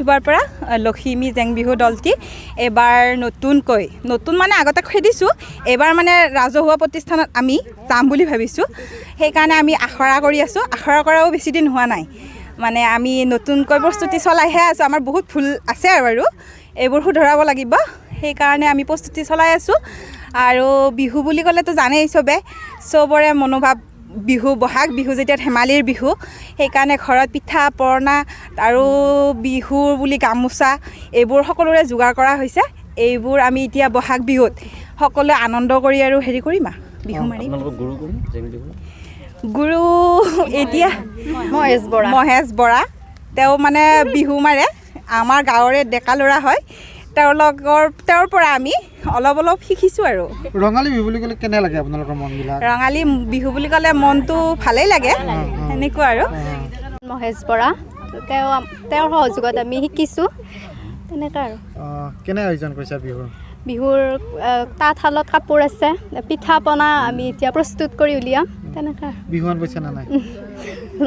চুবাৰ পৰা লখিমী জেং বিহু দলটি এবাৰ নতুন মানে আগতে খেদিছোঁ এবাৰ মানে ৰাজহুৱা প্ৰতিষ্ঠানত আমি যাম বুলি ভাবিছোঁ সেইকাৰণে আমি আখৰা কৰি আছোঁ আখৰা কৰাও বেছি দিন হোৱা নাই মানে আমি নতুনকৈ প্ৰস্তুতি চলাইহে আছোঁ আমাৰ বহুত ভুল আছে আৰু এইবোৰ শুধৰাব লাগিব সেইকাৰণে আমি প্ৰস্তুতি চলাই আছোঁ আৰু বিহু বুলি ক'লেতো জানেই চবৰে মনোভাৱ বিহু বহাগ বিহু যেতিয়া ধেমালিৰ বিহু সেইকাৰণে ঘৰত পিঠা পনা আৰু বিহু বুলি গামোচা এইবোৰ সকলোৰে যোগাৰ কৰা হৈছে এইবোৰ আমি এতিয়া বহাগ বিহুত সকলোৱে আনন্দ কৰি আৰু হেৰি কৰিম বিহু মাৰি গুৰু এতিয়া মহেশ বৰা তেওঁ মানে বিহু মাৰে আমাৰ গাঁৱৰে ডেকা ল'ৰা হয় তেওঁৰ পৰা আমি অলপ শিকিছোঁ আৰু ৰঙালী বিহু বুলি ক'লে কেনে লাগে আপোনালোকৰ মনবিলাক ৰঙালী বিহু বুলি ক'লে মনটো ভালেই লাগে সেনেকুৱা আৰু মহেশ বৰা তেওঁৰ সহযোগত আমি শিকিছোঁ তেনেকুৱা আৰু কেনে আয়োজন কৰিছে বিহুৰ তাঁতশালত কাপোৰ আছে পিঠা পনা আমি এতিয়া প্ৰস্তুত কৰি উলিয়াম তেনেকুৱা বিহুৱান পাইছে নে নাই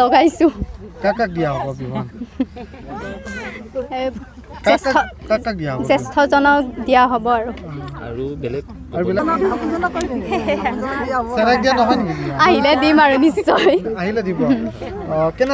লগাইছোঁ কাক দিয়া হ'ব বিহুৱান জ্যেষ্ঠজনক দিয়া হ'ব আৰু বেলেগ চেৰেক দিয়া নহয় নেকি আহিলে দিম আৰু নিশ্চয় আহিলে দিব কেনে